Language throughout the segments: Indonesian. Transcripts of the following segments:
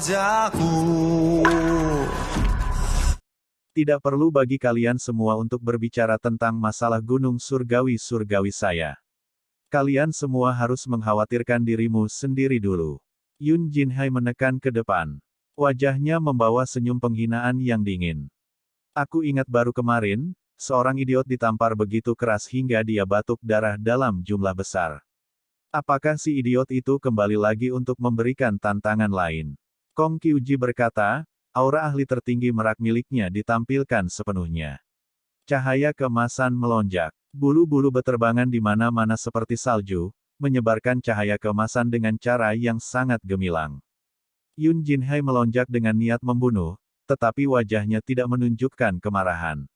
wajahku. Tidak perlu bagi kalian semua untuk berbicara tentang masalah gunung surgawi-surgawi saya. Kalian semua harus mengkhawatirkan dirimu sendiri dulu. Yun Jinhai menekan ke depan. Wajahnya membawa senyum penghinaan yang dingin. Aku ingat baru kemarin, seorang idiot ditampar begitu keras hingga dia batuk darah dalam jumlah besar. Apakah si idiot itu kembali lagi untuk memberikan tantangan lain? Kong Qiuji berkata, aura ahli tertinggi merak miliknya ditampilkan sepenuhnya. Cahaya keemasan melonjak. Bulu-bulu beterbangan di mana-mana seperti salju, menyebarkan cahaya keemasan dengan cara yang sangat gemilang. Yun Jinhai melonjak dengan niat membunuh, tetapi wajahnya tidak menunjukkan kemarahan.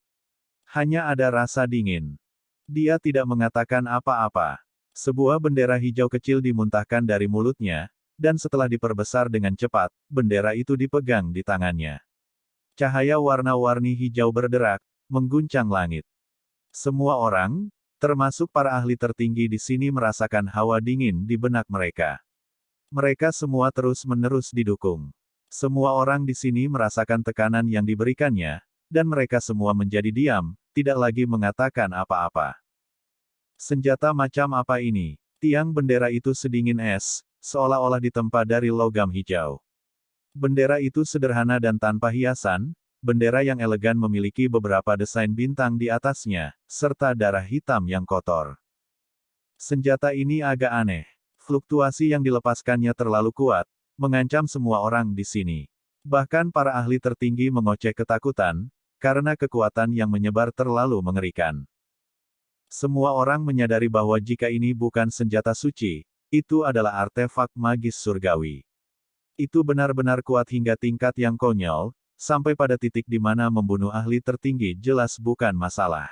Hanya ada rasa dingin. Dia tidak mengatakan apa-apa. Sebuah bendera hijau kecil dimuntahkan dari mulutnya, dan setelah diperbesar dengan cepat, bendera itu dipegang di tangannya. Cahaya warna-warni hijau berderak, mengguncang langit. Semua orang, termasuk para ahli tertinggi di sini merasakan hawa dingin di benak mereka. Mereka semua terus-menerus didukung. Semua orang di sini merasakan tekanan yang diberikannya, dan mereka semua menjadi diam, tidak lagi mengatakan apa-apa. Senjata macam apa ini? Tiang bendera itu sedingin es, seolah-olah ditempa dari logam hijau. Bendera itu sederhana dan tanpa hiasan, bendera yang elegan memiliki beberapa desain bintang di atasnya, serta darah hitam yang kotor. Senjata ini agak aneh. Fluktuasi yang dilepaskannya terlalu kuat, mengancam semua orang di sini. Bahkan para ahli tertinggi mengoceh ketakutan, karena kekuatan yang menyebar terlalu mengerikan. Semua orang menyadari bahwa jika ini bukan senjata suci, itu adalah artefak magis surgawi. Itu benar-benar kuat hingga tingkat yang konyol, sampai pada titik di mana membunuh ahli tertinggi jelas bukan masalah.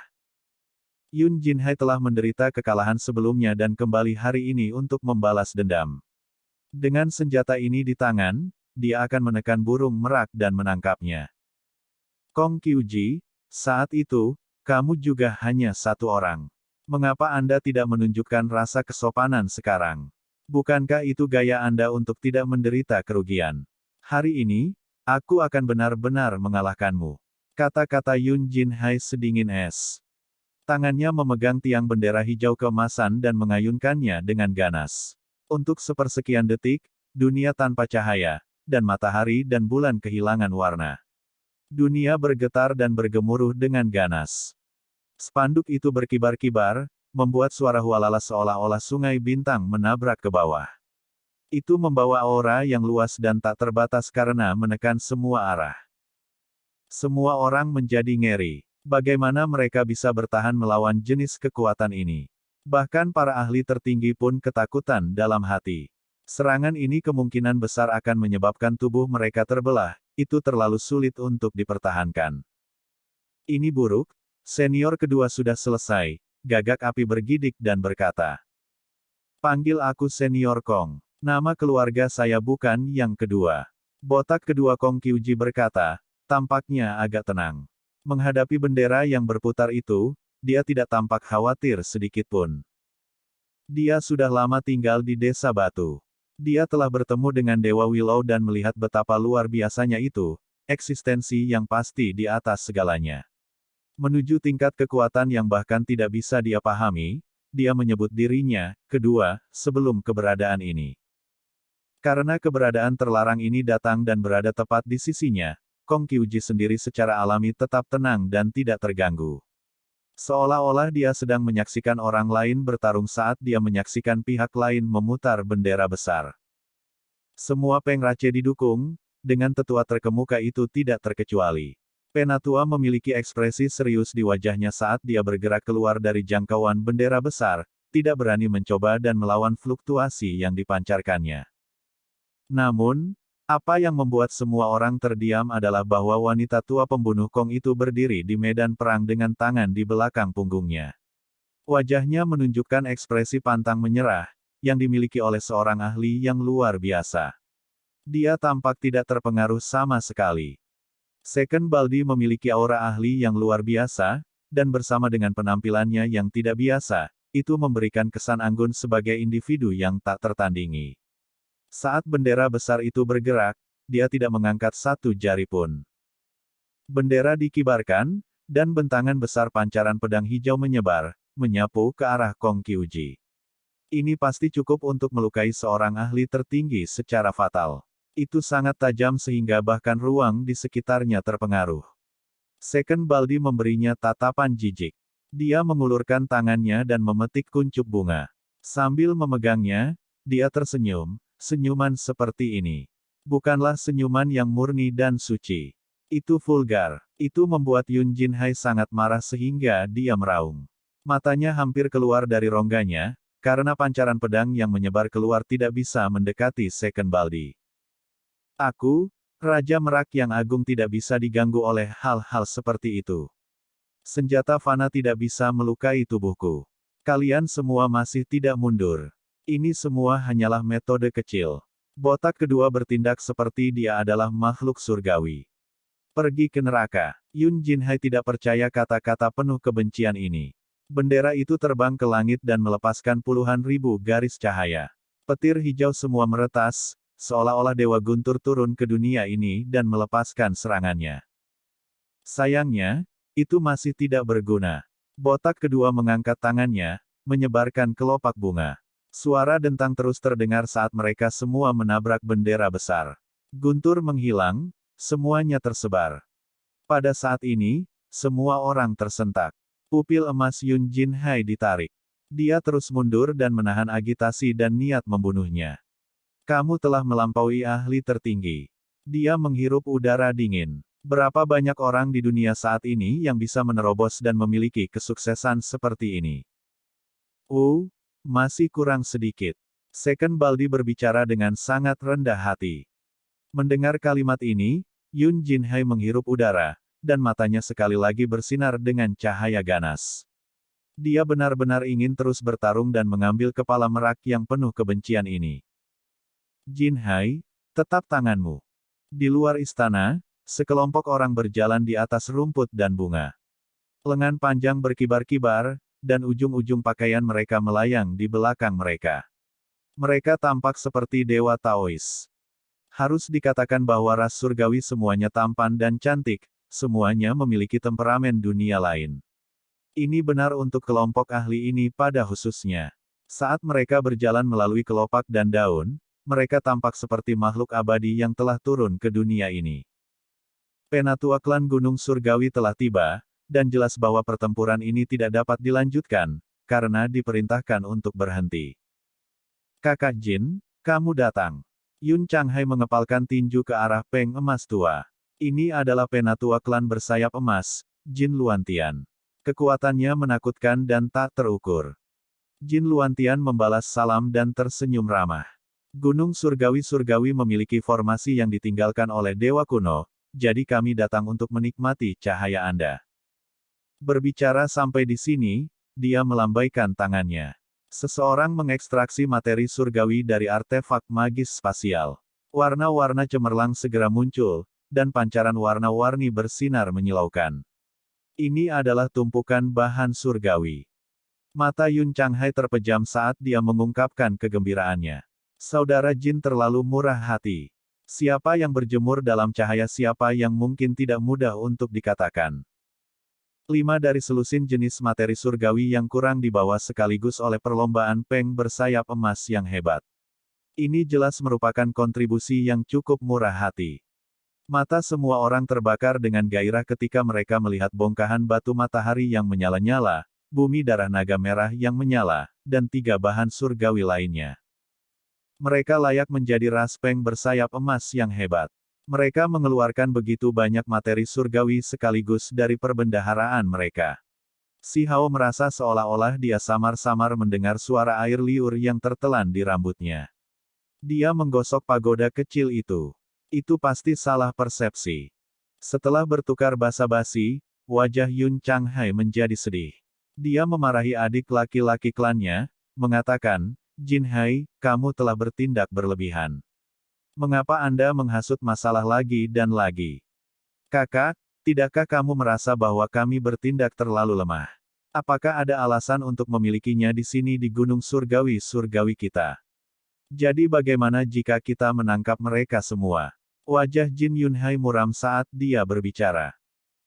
Yun Jinhai telah menderita kekalahan sebelumnya dan kembali hari ini untuk membalas dendam. Dengan senjata ini di tangan, dia akan menekan burung merak dan menangkapnya. Kong Qiuji, saat itu, kamu juga hanya satu orang. Mengapa Anda tidak menunjukkan rasa kesopanan sekarang? Bukankah itu gaya Anda untuk tidak menderita kerugian? Hari ini, aku akan benar-benar mengalahkanmu. Kata-kata Yun Jinhai sedingin es. Tangannya memegang tiang bendera hijau keemasan dan mengayunkannya dengan ganas. Untuk sepersekian detik, dunia tanpa cahaya, dan matahari dan bulan kehilangan warna. Dunia bergetar dan bergemuruh dengan ganas. Spanduk itu berkibar-kibar, membuat suara hualala seolah-olah sungai bintang menabrak ke bawah. Itu membawa aura yang luas dan tak terbatas karena menekan semua arah. Semua orang menjadi ngeri. Bagaimana mereka bisa bertahan melawan jenis kekuatan ini? Bahkan para ahli tertinggi pun ketakutan dalam hati. Serangan ini kemungkinan besar akan menyebabkan tubuh mereka terbelah, itu terlalu sulit untuk dipertahankan. Ini buruk, senior kedua sudah selesai, gagak api bergidik dan berkata. Panggil aku senior Kong. Nama keluarga saya bukan yang kedua. Botak kedua Kong Qiuji berkata, tampaknya agak tenang. Menghadapi bendera yang berputar itu, dia tidak tampak khawatir sedikitpun. Dia sudah lama tinggal di desa batu. Dia telah bertemu dengan Dewa Willow dan melihat betapa luar biasanya itu, eksistensi yang pasti di atas segalanya. Menuju tingkat kekuatan yang bahkan tidak bisa dia pahami, dia menyebut dirinya, kedua, sebelum keberadaan ini. Karena keberadaan terlarang ini datang dan berada tepat di sisinya, Kong Qiuji sendiri secara alami tetap tenang dan tidak terganggu. Seolah-olah dia sedang menyaksikan orang lain bertarung saat dia menyaksikan pihak lain memutar bendera besar. Semua pengrace didukung, dengan tetua terkemuka itu tidak terkecuali. Penatua memiliki ekspresi serius di wajahnya saat dia bergerak keluar dari jangkauan bendera besar, tidak berani mencoba dan melawan fluktuasi yang dipancarkannya. Namun, apa yang membuat semua orang terdiam adalah bahwa wanita tua pembunuh Kong itu berdiri di medan perang dengan tangan di belakang punggungnya. Wajahnya menunjukkan ekspresi pantang menyerah, yang dimiliki oleh seorang ahli yang luar biasa. Dia tampak tidak terpengaruh sama sekali. Second Baldi memiliki aura ahli yang luar biasa, dan bersama dengan penampilannya yang tidak biasa, itu memberikan kesan anggun sebagai individu yang tak tertandingi. Saat bendera besar itu bergerak, dia tidak mengangkat satu jari pun. Bendera dikibarkan, dan bentangan besar pancaran pedang hijau menyebar, menyapu ke arah Kong Qiuji. Ini pasti cukup untuk melukai seorang ahli tertinggi secara fatal. Itu sangat tajam sehingga bahkan ruang di sekitarnya terpengaruh. Second Baldi memberinya tatapan jijik. Dia mengulurkan tangannya dan memetik kuncup bunga. Sambil memegangnya, dia tersenyum, senyuman seperti ini. Bukanlah senyuman yang murni dan suci. Itu vulgar. Itu membuat Yun Jinhai sangat marah sehingga dia meraung. Matanya hampir keluar dari rongganya, karena pancaran pedang yang menyebar keluar tidak bisa mendekati Second Baldi. Aku, Raja Merak yang agung tidak bisa diganggu oleh hal-hal seperti itu. Senjata fana tidak bisa melukai tubuhku. Kalian semua masih tidak mundur. Ini semua hanyalah metode kecil. Botak kedua bertindak seperti dia adalah makhluk surgawi. Pergi ke neraka. Yun Jinhai tidak percaya kata-kata penuh kebencian ini. Bendera itu terbang ke langit dan melepaskan puluhan ribu garis cahaya. Petir hijau semua meretas, seolah-olah Dewa Guntur turun ke dunia ini dan melepaskan serangannya. Sayangnya, itu masih tidak berguna. Botak kedua mengangkat tangannya, menyebarkan kelopak bunga. Suara dentang terus terdengar saat mereka semua menabrak bendera besar. Guntur menghilang, semuanya tersebar. Pada saat ini, semua orang tersentak. Pupil emas Yun Jinhai ditarik. Dia terus mundur dan menahan agitasi dan niat membunuhnya. Kamu telah melampaui ahli tertinggi. Dia menghirup udara dingin. Berapa banyak orang di dunia saat ini yang bisa menerobos dan memiliki kesuksesan seperti ini? Masih kurang sedikit. Second Baldi berbicara dengan sangat rendah hati. Mendengar kalimat ini, Yun Jinhai menghirup udara, dan matanya sekali lagi bersinar dengan cahaya ganas. Dia benar-benar ingin terus bertarung dan mengambil kepala Merak yang penuh kebencian ini. Jinhai, tetap tanganmu. Di luar istana, sekelompok orang berjalan di atas rumput dan bunga. Lengan panjang berkibar-kibar, dan ujung-ujung pakaian mereka melayang di belakang mereka. Mereka tampak seperti dewa Taois. Harus dikatakan bahwa ras surgawi semuanya tampan dan cantik, semuanya memiliki temperamen dunia lain. Ini benar untuk kelompok ahli ini pada khususnya. Saat mereka berjalan melalui kelopak dan daun, mereka tampak seperti makhluk abadi yang telah turun ke dunia ini. Penatua klan Gunung Surgawi telah tiba, dan jelas bahwa pertempuran ini tidak dapat dilanjutkan, karena diperintahkan untuk berhenti. Kakak Jin, kamu datang. Yun Changhai mengepalkan tinju ke arah Peng Emas Tua. Ini adalah penatua klan bersayap emas, Jin Luantian. Kekuatannya menakutkan dan tak terukur. Jin Luantian membalas salam dan tersenyum ramah. Gunung Surgawi-Surgawi memiliki formasi yang ditinggalkan oleh Dewa Kuno, jadi kami datang untuk menikmati cahaya Anda. Berbicara sampai di sini, dia melambaikan tangannya. Seseorang mengekstraksi materi surgawi dari artefak magis spasial. Warna-warna cemerlang segera muncul, dan pancaran warna-warni bersinar menyilaukan. Ini adalah tumpukan bahan surgawi. Mata Yun Changhai terpejam saat dia mengungkapkan kegembiraannya. Saudara Jin terlalu murah hati. Siapa yang berjemur dalam cahaya, siapa yang mungkin tidak mudah untuk dikatakan. 5 dari selusin jenis materi surgawi yang kurang dibawa sekaligus oleh perlombaan Peng bersayap emas yang hebat. Ini jelas merupakan kontribusi yang cukup murah hati. Mata semua orang terbakar dengan gairah ketika mereka melihat bongkahan batu matahari yang menyala-nyala, bumi darah naga merah yang menyala, dan 3 bahan surgawi lainnya. Mereka layak menjadi ras Peng bersayap emas yang hebat. Mereka mengeluarkan begitu banyak materi surgawi sekaligus dari perbendaharaan mereka. Si Hao merasa seolah-olah dia samar-samar mendengar suara air liur yang tertelan di rambutnya. Dia menggosok pagoda kecil itu. Itu pasti salah persepsi. Setelah bertukar basa-basi, wajah Yun Changhai menjadi sedih. Dia memarahi adik laki-laki klannya, mengatakan, Jinhai, kamu telah bertindak berlebihan. Mengapa Anda menghasut masalah lagi dan lagi? Kakak, tidakkah kamu merasa bahwa kami bertindak terlalu lemah? Apakah ada alasan untuk memilikinya di sini di Gunung Surgawi-Surgawi kita? Jadi bagaimana jika kita menangkap mereka semua? Wajah Jin Yunhai muram saat dia berbicara.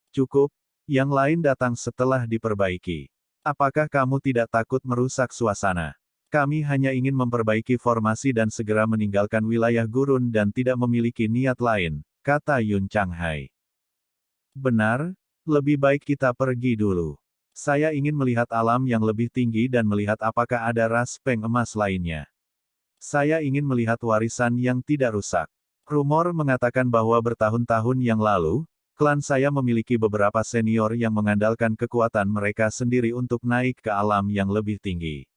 Cukup, yang lain datang setelah diperbaiki. Apakah kamu tidak takut merusak suasana? Kami hanya ingin memperbaiki formasi dan segera meninggalkan wilayah gurun dan tidak memiliki niat lain, kata Yun Changhai. Benar, lebih baik kita pergi dulu. Saya ingin melihat alam yang lebih tinggi dan melihat apakah ada ras peng emas lainnya. Saya ingin melihat warisan yang tidak rusak. Rumor mengatakan bahwa bertahun-tahun yang lalu, klan saya memiliki beberapa senior yang mengandalkan kekuatan mereka sendiri untuk naik ke alam yang lebih tinggi.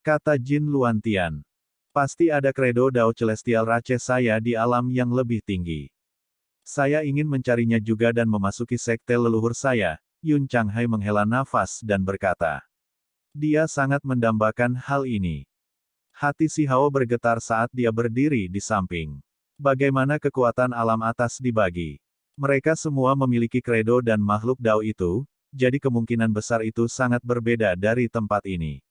Kata Jin Luantian. Pasti ada kredo Dao Celestial Rache saya di alam yang lebih tinggi. Saya ingin mencarinya juga dan memasuki sekte leluhur saya. Yun Changhai menghela nafas dan berkata. Dia sangat mendambakan hal ini. Hati Si Hao bergetar saat dia berdiri di samping. Bagaimana kekuatan alam atas dibagi? Mereka semua memiliki kredo dan makhluk Dao itu, jadi kemungkinan besar itu sangat berbeda dari tempat ini.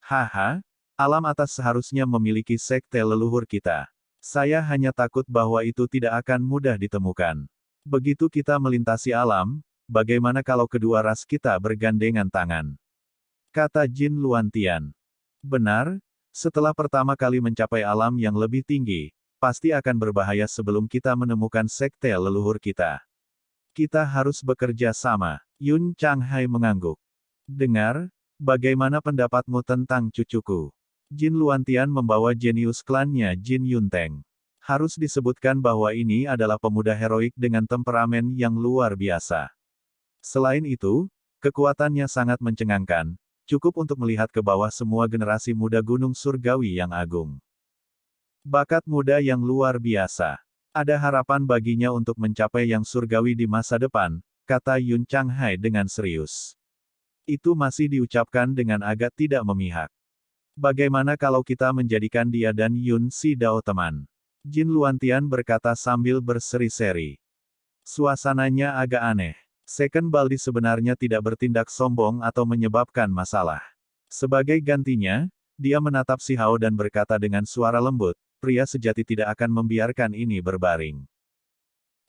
Haha, alam atas seharusnya memiliki sekte leluhur kita. Saya hanya takut bahwa itu tidak akan mudah ditemukan. Begitu kita melintasi alam, bagaimana kalau kedua ras kita bergandengan tangan? Kata Jin Luantian. Benar, setelah pertama kali mencapai alam yang lebih tinggi, pasti akan berbahaya sebelum kita menemukan sekte leluhur kita. Kita harus bekerja sama. Yun Changhai mengangguk. Dengar, bagaimana pendapatmu tentang cucuku? Jin Luantian membawa jenius klannya Jin Yunteng. Harus disebutkan bahwa ini adalah pemuda heroik dengan temperamen yang luar biasa. Selain itu, kekuatannya sangat mencengangkan, cukup untuk melihat ke bawah semua generasi muda Gunung Surgawi yang agung. Bakat muda yang luar biasa. Ada harapan baginya untuk mencapai yang surgawi di masa depan, kata Yun Changhai dengan serius. Itu masih diucapkan dengan agak tidak memihak. Bagaimana kalau kita menjadikan dia dan Yun Si Dao teman? Jin Luantian berkata sambil berseri-seri. Suasananya agak aneh. Second Baldi sebenarnya tidak bertindak sombong atau menyebabkan masalah. Sebagai gantinya, dia menatap Si Hao dan berkata dengan suara lembut, pria sejati tidak akan membiarkan ini berbaring.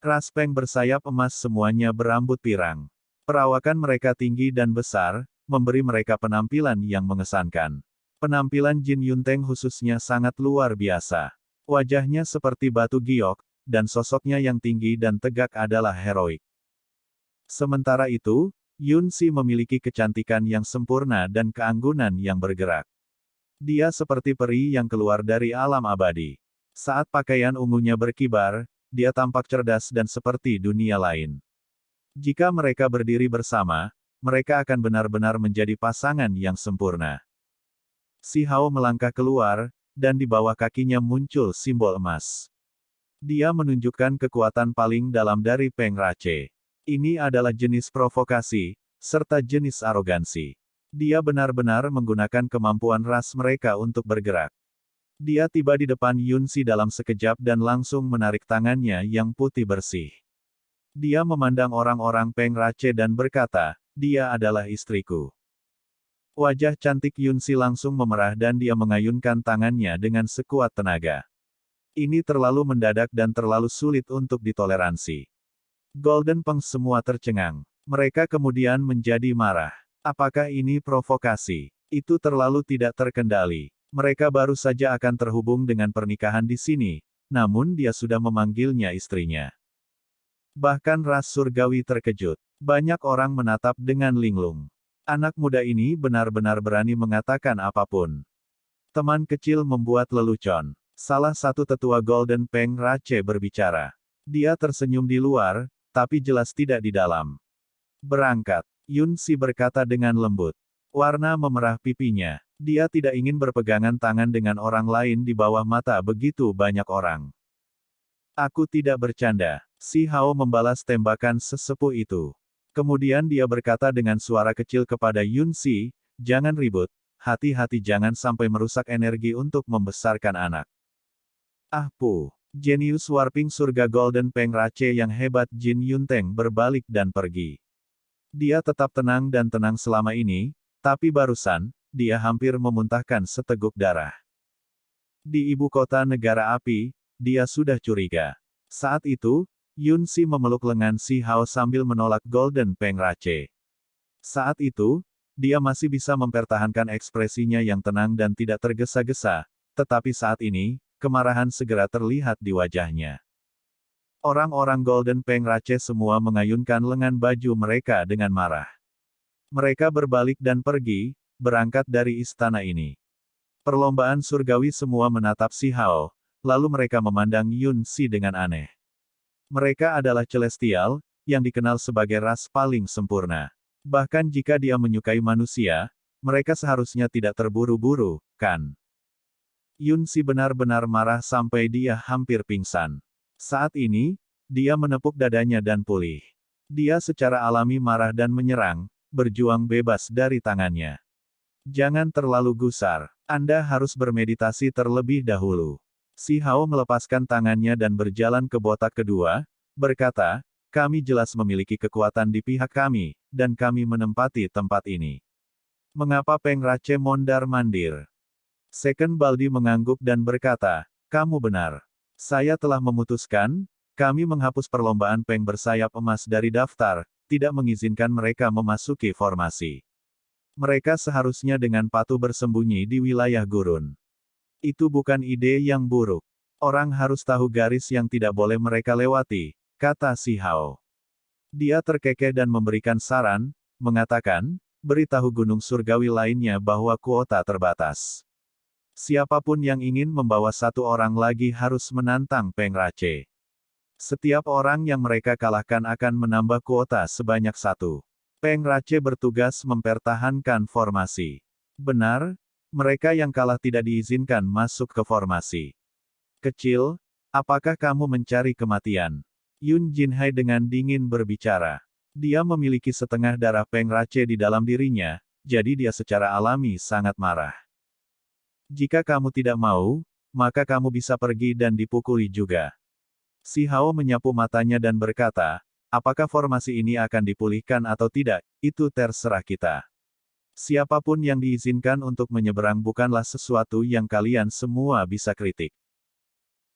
Ras peng bersayap emas semuanya berambut pirang. Perawakan mereka tinggi dan besar, memberi mereka penampilan yang mengesankan. Penampilan Jin Yunteng khususnya sangat luar biasa. Wajahnya seperti batu giok, dan sosoknya yang tinggi dan tegak adalah heroik. Sementara itu, Yun Si memiliki kecantikan yang sempurna dan keanggunan yang bergerak. Dia seperti peri yang keluar dari alam abadi. Saat pakaian ungunya berkibar, dia tampak cerdas dan seperti dunia lain. Jika mereka berdiri bersama, mereka akan benar-benar menjadi pasangan yang sempurna. Si Hao melangkah keluar, dan di bawah kakinya muncul simbol emas. Dia menunjukkan kekuatan paling dalam dari Peng Rache. Ini adalah jenis provokasi, serta jenis arogansi. Dia benar-benar menggunakan kemampuan ras mereka untuk bergerak. Dia tiba di depan Yun Si dalam sekejap dan langsung menarik tangannya yang putih bersih. Dia memandang orang-orang Peng Rache dan berkata, dia adalah istriku. Wajah cantik Yun Si langsung memerah dan dia mengayunkan tangannya dengan sekuat tenaga. Ini terlalu mendadak dan terlalu sulit untuk ditoleransi. Golden Peng semua tercengang. Mereka kemudian menjadi marah. Apakah ini provokasi? Itu terlalu tidak terkendali. Mereka baru saja akan terhubung dengan pernikahan di sini, namun dia sudah memanggilnya istrinya. Bahkan ras surgawi terkejut. Banyak orang menatap dengan linglung. Anak muda ini benar-benar berani mengatakan apapun. Teman kecil membuat lelucon. Salah satu tetua Golden Peng Rache berbicara. Dia tersenyum di luar, tapi jelas tidak di dalam. Berangkat. Yun Si berkata dengan lembut. Warna memerah pipinya. Dia tidak ingin berpegangan tangan dengan orang lain di bawah mata begitu banyak orang. Aku tidak bercanda. Si Hao membalas tembakan sesepuh itu. Kemudian dia berkata dengan suara kecil kepada Yun Si, jangan ribut, hati-hati jangan sampai merusak energi untuk membesarkan anak. Ah puh. Jenius warping surga Golden Peng Rache yang hebat Jin Yunteng berbalik dan pergi. Dia tetap tenang dan tenang selama ini, tapi barusan, dia hampir memuntahkan seteguk darah. Di ibu kota negara api, dia sudah curiga. Saat itu, Yun Si memeluk lengan Si Hao sambil menolak Golden Peng Rache. Saat itu, dia masih bisa mempertahankan ekspresinya yang tenang dan tidak tergesa-gesa, tetapi saat ini, kemarahan segera terlihat di wajahnya. Orang-orang Golden Peng Rache semua mengayunkan lengan baju mereka dengan marah. Mereka berbalik dan pergi, berangkat dari istana ini. Perlombaan surgawi semua menatap Si Hao, lalu mereka memandang Yun Si dengan aneh. Mereka adalah celestial, yang dikenal sebagai ras paling sempurna. Bahkan jika dia menyukai manusia, mereka seharusnya tidak terburu-buru, kan? Yun Si benar-benar marah sampai dia hampir pingsan. Saat ini, dia menepuk dadanya dan pulih. Dia secara alami marah dan menyerang, berjuang bebas dari tangannya. Jangan terlalu gusar. Anda harus bermeditasi terlebih dahulu. Si Hao melepaskan tangannya dan berjalan ke botak kedua, berkata, kami jelas memiliki kekuatan di pihak kami, dan kami menempati tempat ini. Mengapa Peng Rache mondar-mandir? Second Baldi mengangguk dan berkata, kamu benar. Saya telah memutuskan, kami menghapus perlombaan Peng bersayap emas dari daftar, tidak mengizinkan mereka memasuki formasi. Mereka seharusnya dengan patuh bersembunyi di wilayah gurun. Itu bukan ide yang buruk. Orang harus tahu garis yang tidak boleh mereka lewati, kata Si Hao. Dia terkekeh dan memberikan saran, mengatakan, beritahu gunung surgawi lainnya bahwa kuota terbatas. Siapapun yang ingin membawa satu orang lagi harus menantang Peng Rache. Setiap orang yang mereka kalahkan akan menambah kuota sebanyak satu. Peng Rache bertugas mempertahankan formasi. Benar, mereka yang kalah tidak diizinkan masuk ke formasi. Kecil, apakah kamu mencari kematian? Yun Jinhai dengan dingin berbicara. Dia memiliki setengah darah Peng Rache di dalam dirinya, jadi dia secara alami sangat marah. Jika kamu tidak mau, maka kamu bisa pergi dan dipukuli juga. Si Hao menyapu matanya dan berkata, apakah formasi ini akan dipulihkan atau tidak, itu terserah kita. Siapapun yang diizinkan untuk menyeberang bukanlah sesuatu yang kalian semua bisa kritik.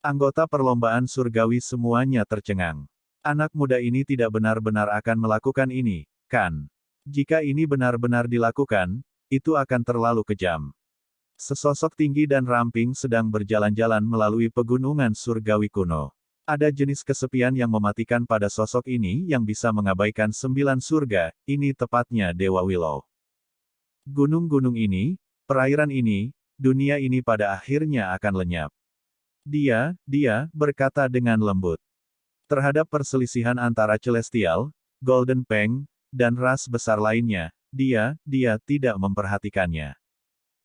Anggota perlombaan surgawi semuanya tercengang. Anak muda ini tidak benar-benar akan melakukan ini, kan? Jika ini benar-benar dilakukan, itu akan terlalu kejam. Sesosok tinggi dan ramping sedang berjalan-jalan melalui pegunungan surgawi kuno. Ada jenis kesepian yang mematikan pada sosok ini yang bisa mengabaikan 9 surga, ini tepatnya Dewa Willow. Gunung-gunung ini, perairan ini, dunia ini pada akhirnya akan lenyap. Dia berkata dengan lembut. Terhadap perselisihan antara Celestial, Golden Peng, dan ras besar lainnya, dia tidak memperhatikannya.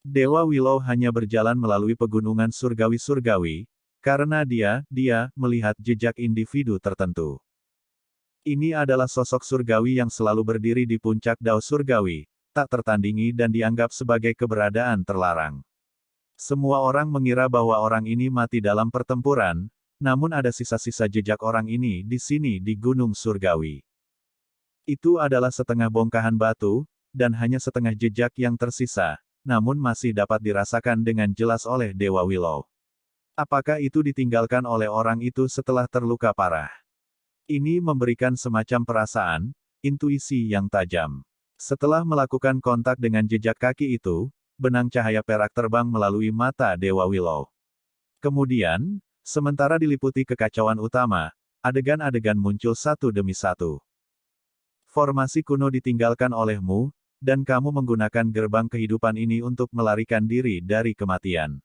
Dewa Willow hanya berjalan melalui pegunungan surgawi-surgawi, karena dia melihat jejak individu tertentu. Ini adalah sosok surgawi yang selalu berdiri di puncak dao surgawi, tak tertandingi dan dianggap sebagai keberadaan terlarang. Semua orang mengira bahwa orang ini mati dalam pertempuran, namun ada sisa-sisa jejak orang ini di sini di Gunung Surgawi. Itu adalah setengah bongkahan batu, dan hanya setengah jejak yang tersisa, namun masih dapat dirasakan dengan jelas oleh Dewa Willow. Apakah itu ditinggalkan oleh orang itu setelah terluka parah? Ini memberikan semacam perasaan, intuisi yang tajam. Setelah melakukan kontak dengan jejak kaki itu, benang cahaya perak terbang melalui mata Dewa Willow. Kemudian, sementara diliputi kekacauan utama, adegan-adegan muncul satu demi satu. Formasi kuno ditinggalkan olehmu, dan kamu menggunakan gerbang kehidupan ini untuk melarikan diri dari kematian.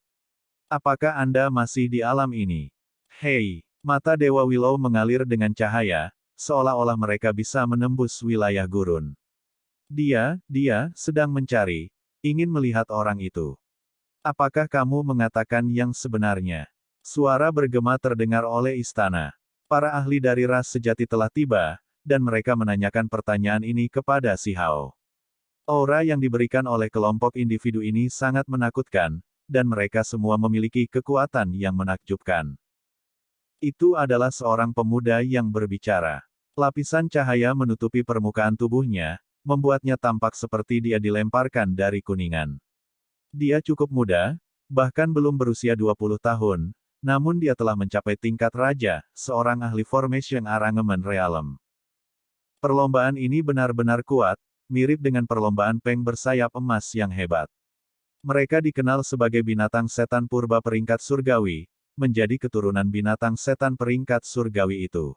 Apakah Anda masih di alam ini? Hei, mata Dewa Willow mengalir dengan cahaya, seolah-olah mereka bisa menembus wilayah gurun. Dia sedang mencari, ingin melihat orang itu. Apakah kamu mengatakan yang sebenarnya? Suara bergema terdengar oleh istana. Para ahli dari ras sejati telah tiba, dan mereka menanyakan pertanyaan ini kepada Si Hao. Aura yang diberikan oleh kelompok individu ini sangat menakutkan, dan mereka semua memiliki kekuatan yang menakjubkan. Itu adalah seorang pemuda yang berbicara. Lapisan cahaya menutupi permukaan tubuhnya, membuatnya tampak seperti dia dilemparkan dari kuningan. Dia cukup muda, bahkan belum berusia 20 tahun, Namun dia telah mencapai tingkat raja, seorang ahli formation arrangement realm. Perlombaan ini benar-benar kuat, mirip dengan perlombaan peng bersayap emas yang hebat. Mereka dikenal sebagai binatang setan purba peringkat surgawi, menjadi keturunan binatang setan peringkat surgawi itu.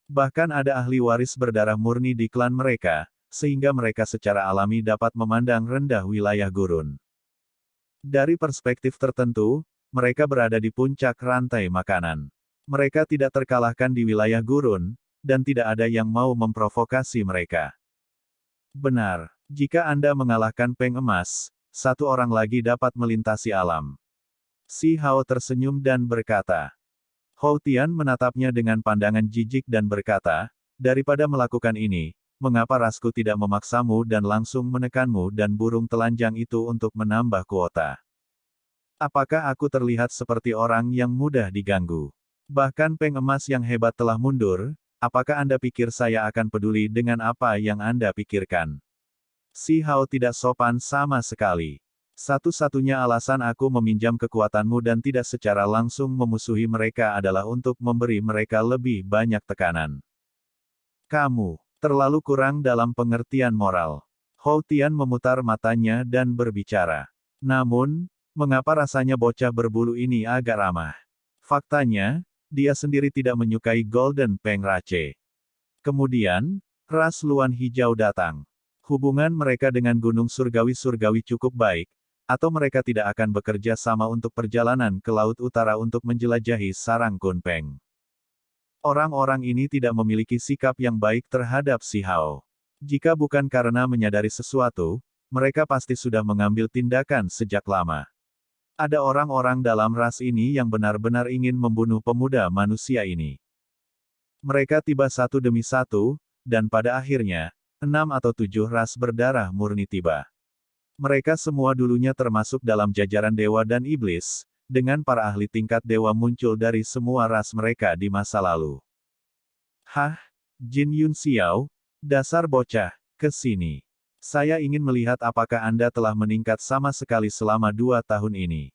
Bahkan ada ahli waris berdarah murni di klan mereka, sehingga mereka secara alami dapat memandang rendah wilayah gurun. Dari perspektif tertentu, mereka berada di puncak rantai makanan. Mereka tidak terkalahkan di wilayah gurun, dan tidak ada yang mau memprovokasi mereka. Benar, jika Anda mengalahkan peng emas, satu orang lagi dapat melintasi alam. Si Hao tersenyum dan berkata. Hou Tian menatapnya dengan pandangan jijik dan berkata, daripada melakukan ini, mengapa rasku tidak memaksamu dan langsung menekanmu dan burung telanjang itu untuk menambah kuota? Apakah aku terlihat seperti orang yang mudah diganggu? Bahkan peng emas yang hebat telah mundur, apakah Anda pikir saya akan peduli dengan apa yang Anda pikirkan? Si Hao tidak sopan sama sekali. Satu-satunya alasan aku meminjam kekuatanmu dan tidak secara langsung memusuhi mereka adalah untuk memberi mereka lebih banyak tekanan. Kamu terlalu kurang dalam pengertian moral. Hou Tian memutar matanya dan berbicara. Namun, mengapa rasanya bocah berbulu ini agak ramah? Faktanya, dia sendiri tidak menyukai Golden Peng Rache. Kemudian, ras Luan Hijau datang. Hubungan mereka dengan Gunung Surgawi-Surgawi cukup baik, atau mereka tidak akan bekerja sama untuk perjalanan ke Laut Utara untuk menjelajahi sarang Kunpeng. Orang-orang ini tidak memiliki sikap yang baik terhadap si Hao. Jika bukan karena menyadari sesuatu, mereka pasti sudah mengambil tindakan sejak lama. Ada orang-orang dalam ras ini yang benar-benar ingin membunuh pemuda manusia ini. Mereka tiba satu demi satu, dan pada akhirnya, 6 atau 7 ras berdarah murni tiba. Mereka semua dulunya termasuk dalam jajaran dewa dan iblis, dengan para ahli tingkat dewa muncul dari semua ras mereka di masa lalu. Hah? Jin Yun Xiao, dasar bocah, ke sini. Saya ingin melihat apakah Anda telah meningkat sama sekali selama 2 tahun ini.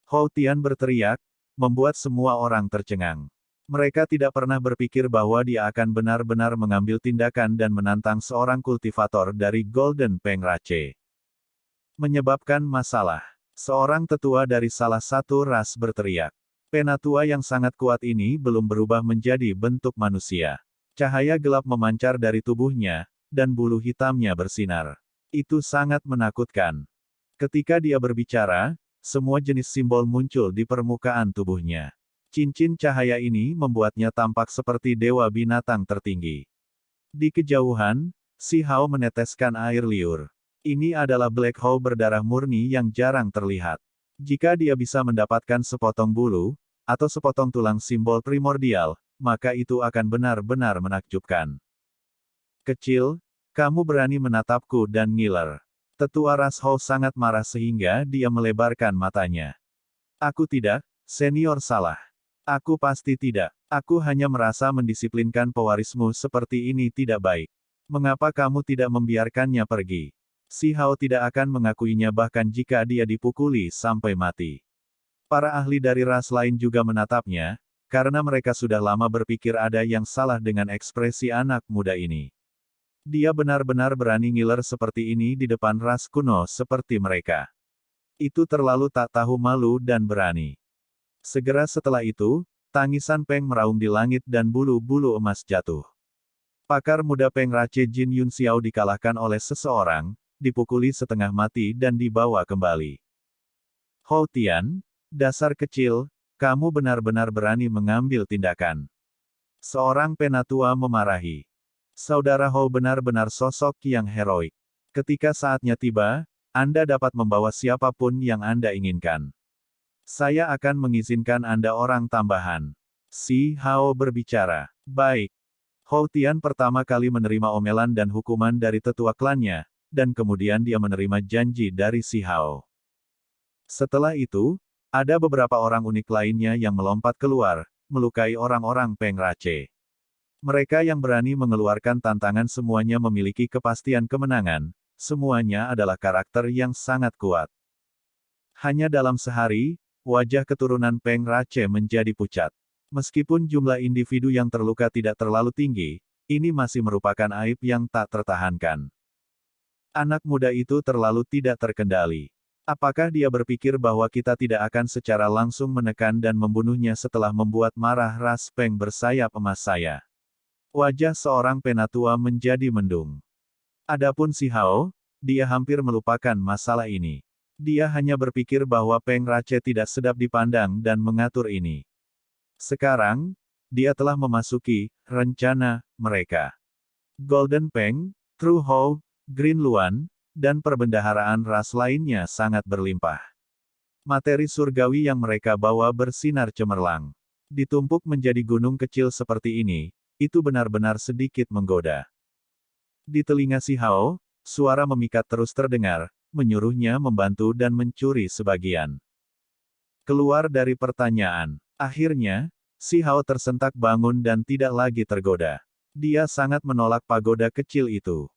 Hou Tian berteriak, membuat semua orang tercengang. Mereka tidak pernah berpikir bahwa dia akan benar-benar mengambil tindakan dan menantang seorang kultivator dari Golden Peng Rache. Menyebabkan masalah. Seorang tetua dari salah satu ras berteriak. Penatua yang sangat kuat ini belum berubah menjadi bentuk manusia. Cahaya gelap memancar dari tubuhnya, dan bulu hitamnya bersinar. Itu sangat menakutkan. Ketika dia berbicara, semua jenis simbol muncul di permukaan tubuhnya. Cincin cahaya ini membuatnya tampak seperti dewa binatang tertinggi. Di kejauhan, si Hao meneteskan air liur. Ini adalah Black Hole berdarah murni yang jarang terlihat. Jika dia bisa mendapatkan sepotong bulu, atau sepotong tulang simbol primordial, maka itu akan benar-benar menakjubkan. Kecil, kamu berani menatapku dan ngiler. Tetua ras Hou sangat marah sehingga dia melebarkan matanya. Aku tidak, senior salah. Aku pasti tidak. Aku hanya merasa mendisiplinkan pewarismu seperti ini tidak baik. Mengapa kamu tidak membiarkannya pergi? Si Hao tidak akan mengakuinya bahkan jika dia dipukuli sampai mati. Para ahli dari ras lain juga menatapnya, karena mereka sudah lama berpikir ada yang salah dengan ekspresi anak muda ini. Dia benar-benar berani ngiler seperti ini di depan ras kuno seperti mereka. Itu terlalu tak tahu malu dan berani. Segera setelah itu, tangisan Peng meraung di langit dan bulu-bulu emas jatuh. Pakar muda Peng Rache Jin Yun Xiao dikalahkan oleh seseorang, dipukuli setengah mati dan dibawa kembali. Hou Tian, dasar kecil, kamu benar-benar berani mengambil tindakan. Seorang penatua memarahi. Saudara Hou benar-benar sosok yang heroik. Ketika saatnya tiba, Anda dapat membawa siapapun yang Anda inginkan. Saya akan mengizinkan Anda orang tambahan. Si Hao berbicara. Baik. Hou Tian pertama kali menerima omelan dan hukuman dari tetua klannya, dan kemudian dia menerima janji dari si Hao. Setelah itu, ada beberapa orang unik lainnya yang melompat keluar, melukai orang-orang Peng Rache. Mereka yang berani mengeluarkan tantangan semuanya memiliki kepastian kemenangan, semuanya adalah karakter yang sangat kuat. Hanya dalam sehari, wajah keturunan Peng Rache menjadi pucat. Meskipun jumlah individu yang terluka tidak terlalu tinggi, ini masih merupakan aib yang tak tertahankan. Anak muda itu terlalu tidak terkendali. Apakah dia berpikir bahwa kita tidak akan secara langsung menekan dan membunuhnya setelah membuat marah ras Peng bersayap emas saya? Wajah seorang penatua menjadi mendung. Adapun si Hao, dia hampir melupakan masalah ini. Dia hanya berpikir bahwa Peng Rache tidak sedap dipandang dan mengatur ini. Sekarang, dia telah memasuki rencana mereka. Golden Peng, True Hao, Green Luan, dan perbendaharaan ras lainnya sangat berlimpah. Materi surgawi yang mereka bawa bersinar cemerlang. Ditumpuk menjadi gunung kecil seperti ini, itu benar-benar sedikit menggoda. Di telinga si Hao, suara memikat terus terdengar, menyuruhnya membantu dan mencuri sebagian. Keluar dari pertanyaan. Akhirnya, si Hao tersentak bangun dan tidak lagi tergoda. Dia sangat menolak pagoda kecil itu.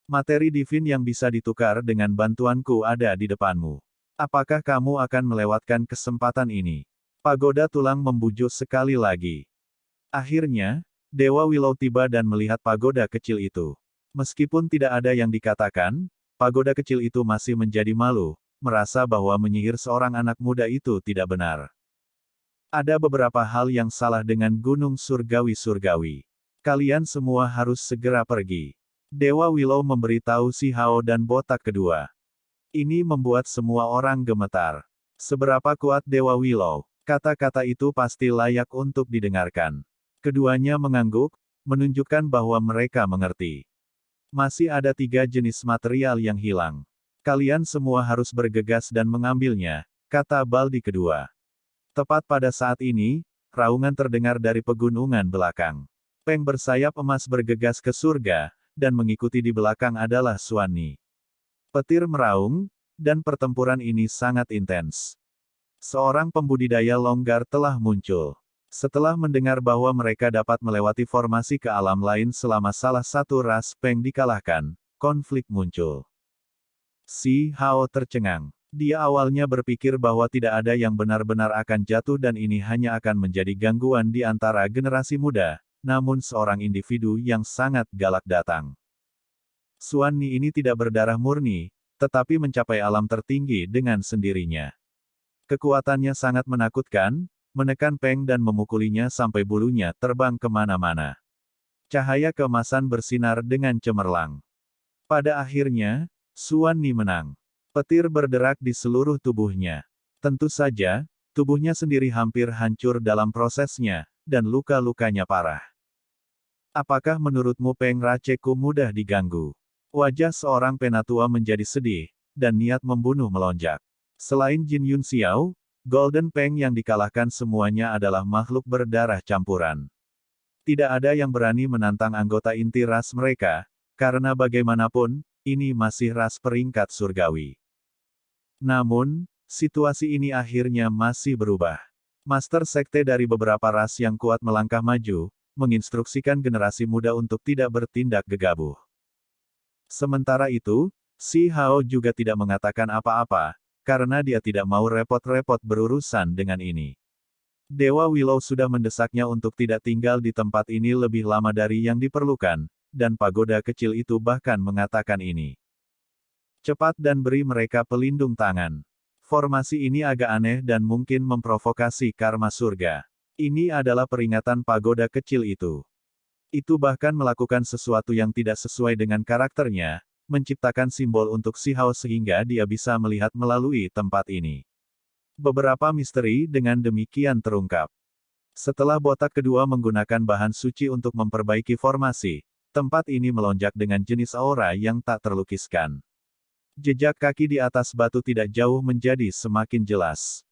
Materi divin yang bisa ditukar dengan bantuanku ada di depanmu. Apakah kamu akan melewatkan kesempatan ini? Pagoda tulang membujuk sekali lagi. Akhirnya, Dewa Willow tiba dan melihat pagoda kecil itu. Meskipun tidak ada yang dikatakan, pagoda kecil itu masih menjadi malu, merasa bahwa menyihir seorang anak muda itu tidak benar. Ada beberapa hal yang salah dengan Gunung Surgawi-Surgawi. Kalian semua harus segera pergi. Dewa Willow memberitahu si Hao dan botak kedua. Ini membuat semua orang gemetar. Seberapa kuat Dewa Willow? Kata-kata itu pasti layak untuk didengarkan. Keduanya mengangguk, menunjukkan bahwa mereka mengerti. Masih ada 3 jenis material yang hilang. Kalian semua harus bergegas dan mengambilnya, kata Baldi kedua. Tepat pada saat ini, raungan terdengar dari pegunungan belakang. Peng bersayap emas bergegas ke surga, dan mengikuti di belakang adalah Suani. Petir meraung, dan pertempuran ini sangat intens. Seorang pembudidaya longgar telah muncul. Setelah mendengar bahwa mereka dapat melewati formasi ke alam lain selama salah satu ras Peng dikalahkan, konflik muncul. Si Hao tercengang. Dia awalnya berpikir bahwa tidak ada yang benar-benar akan jatuh dan ini hanya akan menjadi gangguan di antara generasi muda, namun seorang individu yang sangat galak datang. Suani ini tidak berdarah murni, tetapi mencapai alam tertinggi dengan sendirinya. Kekuatannya sangat menakutkan, menekan Peng dan memukulinya sampai bulunya terbang kemana-mana. Cahaya keemasan bersinar dengan cemerlang. Pada akhirnya, Suani menang. Petir berderak di seluruh tubuhnya. Tentu saja, tubuhnya sendiri hampir hancur dalam prosesnya, dan luka-lukanya parah. Apakah menurutmu Peng Racheku mudah diganggu? Wajah seorang penatua menjadi sedih, dan niat membunuh melonjak. Selain Jin Yun Xiao, Golden Peng yang dikalahkan semuanya adalah makhluk berdarah campuran. Tidak ada yang berani menantang anggota inti ras mereka, karena bagaimanapun, ini masih ras peringkat surgawi. Namun, situasi ini akhirnya masih berubah. Master sekte dari beberapa ras yang kuat melangkah maju, menginstruksikan generasi muda untuk tidak bertindak gegabah. Sementara itu, si Hao juga tidak mengatakan apa-apa, karena dia tidak mau repot-repot berurusan dengan ini. Dewa Willow sudah mendesaknya untuk tidak tinggal di tempat ini lebih lama dari yang diperlukan, dan pagoda kecil itu bahkan mengatakan ini. Cepat dan beri mereka pelindung tangan. Formasi ini agak aneh dan mungkin memprovokasi karma surga. Ini adalah peringatan pagoda kecil itu. Itu bahkan melakukan sesuatu yang tidak sesuai dengan karakternya, menciptakan simbol untuk si Hao sehingga dia bisa melihat melalui tempat ini. Beberapa misteri dengan demikian terungkap. Setelah botak kedua menggunakan bahan suci untuk memperbaiki formasi, tempat ini melonjak dengan jenis aura yang tak terlukiskan. Jejak kaki di atas batu tidak jauh menjadi semakin jelas.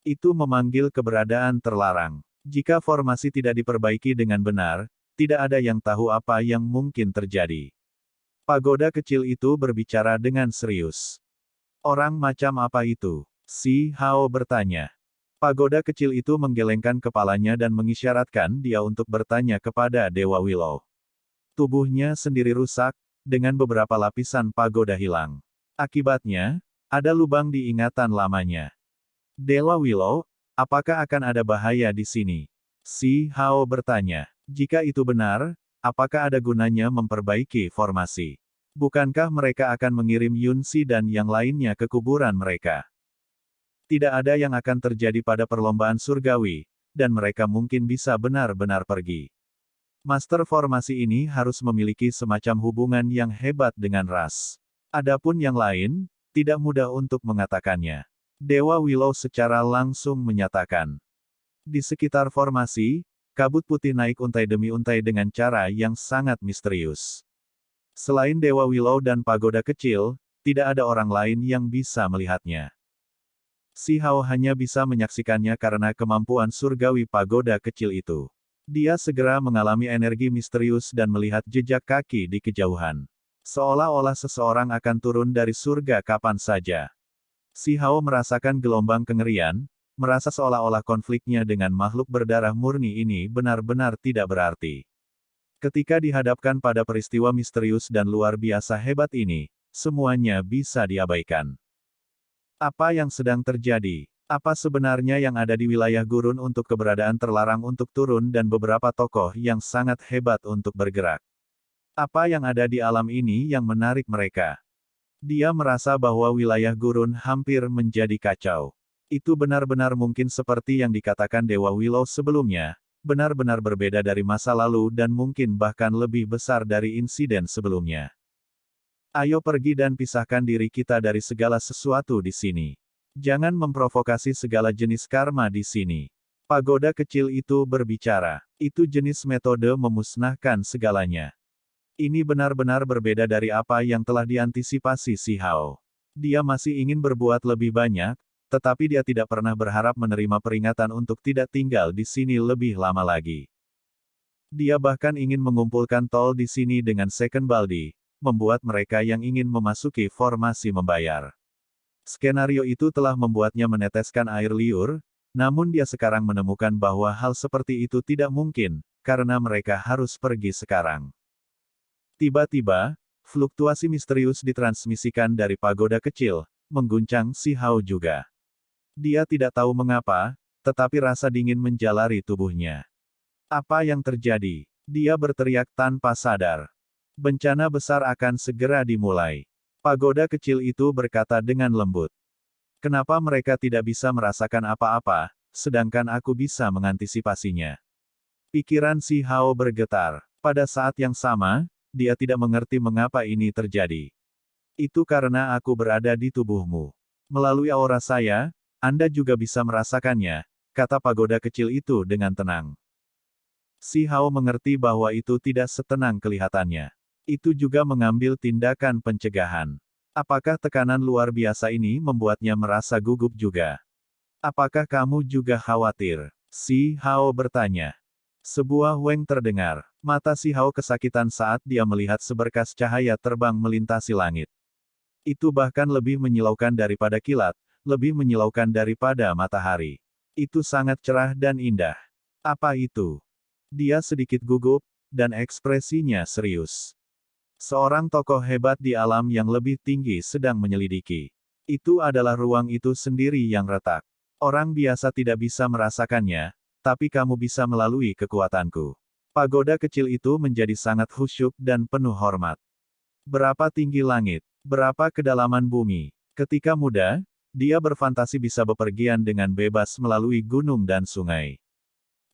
Itu memanggil keberadaan terlarang. Jika formasi tidak diperbaiki dengan benar, tidak ada yang tahu apa yang mungkin terjadi. Pagoda kecil itu berbicara dengan serius. Orang macam apa itu? Si Hao bertanya. Pagoda kecil itu menggelengkan kepalanya dan mengisyaratkan dia untuk bertanya kepada Dewa Willow. Tubuhnya sendiri rusak, dengan beberapa lapisan pagoda hilang. Akibatnya, ada lubang di ingatan lamanya. Dewa Willow, apakah akan ada bahaya di sini? Si Hao bertanya. Jika itu benar, apakah ada gunanya memperbaiki formasi? Bukankah mereka akan mengirim Yun Si dan yang lainnya ke kuburan mereka? Tidak ada yang akan terjadi pada perlombaan surgawi, dan mereka mungkin bisa benar-benar pergi. Master formasi ini harus memiliki semacam hubungan yang hebat dengan ras. Adapun yang lain, tidak mudah untuk mengatakannya. Dewa Willow secara langsung menyatakan. Di sekitar formasi, kabut putih naik untai demi untai dengan cara yang sangat misterius. Selain Dewa Willow dan pagoda kecil, tidak ada orang lain yang bisa melihatnya. Si Hao hanya bisa menyaksikannya karena kemampuan surgawi pagoda kecil itu. Dia segera mengalami energi misterius dan melihat jejak kaki di kejauhan. Seolah-olah seseorang akan turun dari surga kapan saja. Si Hao merasakan gelombang kengerian, merasa seolah-olah konfliknya dengan makhluk berdarah murni ini benar-benar tidak berarti. Ketika dihadapkan pada peristiwa misterius dan luar biasa hebat ini, semuanya bisa diabaikan. Apa yang sedang terjadi? Apa sebenarnya yang ada di wilayah gurun untuk keberadaan terlarang untuk turun dan beberapa tokoh yang sangat hebat untuk bergerak? Apa yang ada di alam ini yang menarik mereka? Dia merasa bahwa wilayah gurun hampir menjadi kacau. Itu benar-benar mungkin seperti yang dikatakan Dewa Willow sebelumnya, benar-benar berbeda dari masa lalu dan mungkin bahkan lebih besar dari insiden sebelumnya. Ayo pergi dan pisahkan diri kita dari segala sesuatu di sini. Jangan memprovokasi segala jenis karma di sini. Pagoda kecil itu berbicara. Itu jenis metode memusnahkan segalanya. Ini benar-benar berbeda dari apa yang telah diantisipasi si Hao. Dia masih ingin berbuat lebih banyak, tetapi dia tidak pernah berharap menerima peringatan untuk tidak tinggal di sini lebih lama lagi. Dia bahkan ingin mengumpulkan tol di sini dengan second baldi, membuat mereka yang ingin memasuki formasi membayar. Skenario itu telah membuatnya meneteskan air liur, namun dia sekarang menemukan bahwa hal seperti itu tidak mungkin, karena mereka harus pergi sekarang. Tiba-tiba, fluktuasi misterius ditransmisikan dari pagoda kecil, mengguncang si Hao juga. Dia tidak tahu mengapa, tetapi rasa dingin menjalari tubuhnya. Apa yang terjadi? Dia berteriak tanpa sadar. Bencana besar akan segera dimulai. Pagoda kecil itu berkata dengan lembut. Kenapa mereka tidak bisa merasakan apa-apa, sedangkan aku bisa mengantisipasinya? Pikiran si Hao bergetar. Pada saat yang sama, dia tidak mengerti mengapa ini terjadi. Itu karena aku berada di tubuhmu. Melalui aura saya, Anda juga bisa merasakannya, kata pagoda kecil itu dengan tenang. Si Hao mengerti bahwa itu tidak setenang kelihatannya. Itu juga mengambil tindakan pencegahan. Apakah tekanan luar biasa ini membuatnya merasa gugup juga? Apakah kamu juga khawatir? Si Hao bertanya. Sebuah weng terdengar. Mata si Hao kesakitan saat dia melihat seberkas cahaya terbang melintasi langit. Itu bahkan lebih menyilaukan daripada kilat, lebih menyilaukan daripada matahari. Itu sangat cerah dan indah. Apa itu? Dia sedikit gugup, dan ekspresinya serius. Seorang tokoh hebat di alam yang lebih tinggi sedang menyelidiki. Itu adalah ruang itu sendiri yang retak. Orang biasa tidak bisa merasakannya, tapi kamu bisa melalui kekuatanku. Pagoda kecil itu menjadi sangat khusyuk dan penuh hormat. Berapa tinggi langit? Berapa kedalaman bumi? Ketika muda, dia berfantasi bisa bepergian dengan bebas melalui gunung dan sungai.